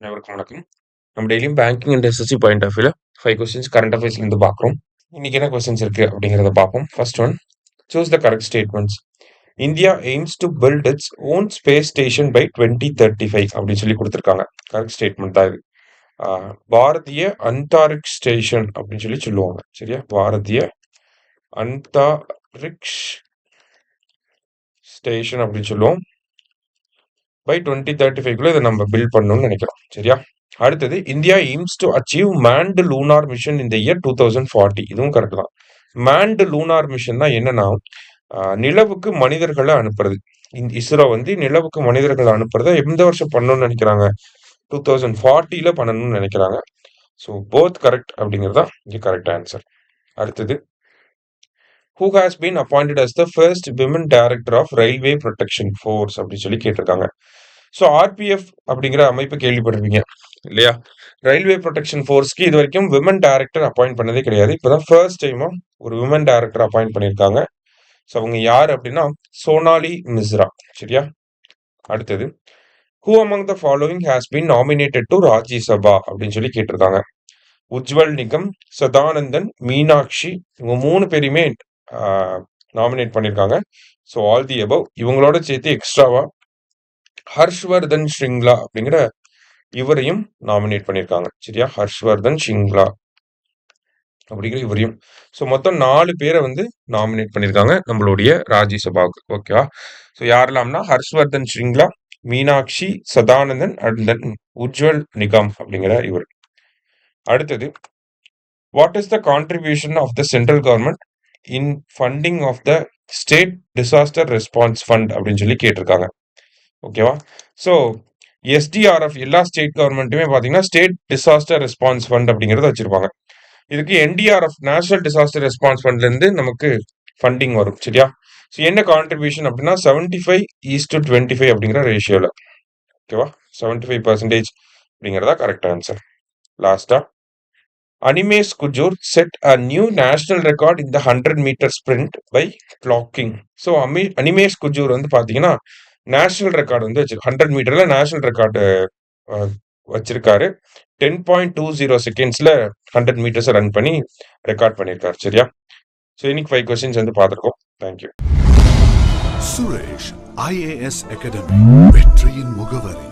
அனைவருக்கும் வணக்கம். நம்ம டெய்லியும் banking and SSC point of வியூல 5 கொஸ்டின்ஸ் கரண்ட் அஃபேர்ஸ்ல இருந்து பார்க்குறோம். இன்னைக்கு என்ன கொஸ்டின்ஸ் இருக்கு அப்படிங்கிறத பார்ப்போம். First one, choose the correct statements. India aims to build its own space station by 2035 அப்படின்னு சொல்லி கொடுத்துருக்காங்க. கரெக்ட் ஸ்டேட்மெண்ட் தான் இது. பாரதிய அந்தாரிக்ஷ் ஸ்டேஷன் அப்படின்னு சொல்லி சொல்லுவாங்க. சரியா? பாரதிய அந்தாரிக்ஷ் ஸ்டேஷன் அப்படின்னு சொல்லுவோம். பை 2035 இதை நம்ம பில்ட் பண்ணணும்னு நினைக்கிறோம். சரியா? அடுத்தது, India aims to achieve manned lunar mission இந்த இயர் 2040. இதுவும் கரெக்ட் தான். மேன்டு லூனார் மிஷன் தான் என்னன்னா, நிலவுக்கு மனிதர்களை அனுப்புறது. இஸ்ரோ வந்து நிலவுக்கு மனிதர்களை அனுப்புறத எந்த வருஷம் பண்ணணும்னு நினைக்கிறாங்க? 2040 பண்ணணும்னு நினைக்கிறாங்க. ஸோ போத் கரெக்ட் அப்படிங்கிறதா இங்க கரெக்ட் ஆன்சர். அடுத்தது, who has been appointed as the first women director of railway protection force அப்படின்னு சொல்லி கேட்டிருக்காங்க. ஸோ ஆர்பிஎஃப் அப்படிங்கிற அமைப்பு கேள்விப்பட்டிருப்பீங்க இல்லையா? ரயில்வே ப்ரொடெக்ஷன் ஃபோர்ஸ்க்கு இது வரைக்கும் விமன் டைரக்டர் அப்பாயிண்ட் பண்ணதே கிடையாது. இப்போதான் ஃபர்ஸ்ட் டைமா ஒரு விமன் டைரக்டர் அப்பாயிண்ட் பண்ணியிருக்காங்க. ஸோ அவங்க யார் அப்படின்னா சோனாலி மிஸ்ரா. சரியா? அடுத்தது, who among the following has been nominated to Rajya Sabha அப்படின்னு சொல்லி கேட்டிருக்காங்க. உஜ்வல் நிகம், சதானந்தன், மீனாட்சி, இவங்க 3 பேரையுமே நாமினேட் பண்ணியிருக்காங்க. So all the above. இவங்களோட சேர்த்து எக்ஸ்ட்ராவா ஹர்ஷ்வர்தன் ஸ்ரிங்லா அப்படிங்கிற இவரையும் நாமினேட் பண்ணியிருக்காங்க. சரியா? ஹர்ஷ்வர்தன் ஸ்ரிங்லா அப்படிங்கிற இவரையும். ஸோ மொத்தம் 4 பேரை வந்து நாமினேட் பண்ணியிருக்காங்க நம்மளுடைய ராஜ்யசபாவுக்கு. ஓகேவா? ஸோ யாரெல்லாம்னா ஹர்ஷ்வர்தன் ஸ்ரிங்லா, மீனாட்சி, சதானந்தன் அண்ட் தென் உஜ்வல் நிகம் அப்படிங்கிற இவர். அடுத்தது, what is the contribution of the central government in funding of the state disaster response fund அப்படின்னு சொல்லி கேட்டிருக்காங்க. ஓகேவா? ஸோ எஸ்டிஆர்எஃப் எல்லா ஸ்டேட் கவர்மெண்ட்டுமே பார்த்தீங்கன்னா ஸ்டேட் டிசாஸ்டர் ரெஸ்பான்ஸ் ஃபண்ட் அப்படிங்கிறத வச்சிருப்பாங்க. இதுக்கு என்டிஆர்எஃப் நேஷனல் டிசாஸ்டர் ரெஸ்பான்ஸ் ஃபண்ட்லேருந்து நமக்கு ஃபண்டிங் வரும். சரியா? ஸோ என்ன கான்ட்ரிபியூஷன் அப்படின்னா 75:25 அப்படிங்கிற ரேஷியோவில். ஓகேவா? 75% அப்படிங்கிறதா கரெக்ட் ஆன்சர். லாஸ்டா, Animesh Kujur set a new national record in the 100 metre sprint by clocking. So Animesh Kujur வந்து பார்த்தீங்கன்னா நேஷனல் ரெக்கார்டு வந்து 100 மீட்டர்ல நேஷனல் ரெக்கார்டு வச்சிருக்காரு. 10.20 செகண்ட்ஸ்ல 100 மீட்டர்ஸ் ரன் பண்ணி ரெக்கார்ட் பண்ணியிருக்காரு. சரியா? ஸோ இன்னைக்கு 5 கொஸ்டின்ஸ் வந்து பார்த்துருக்கோம். தேங்க்யூ. சுரேஷ் IAS அகாடமி, வெற்றியின் முகவரி.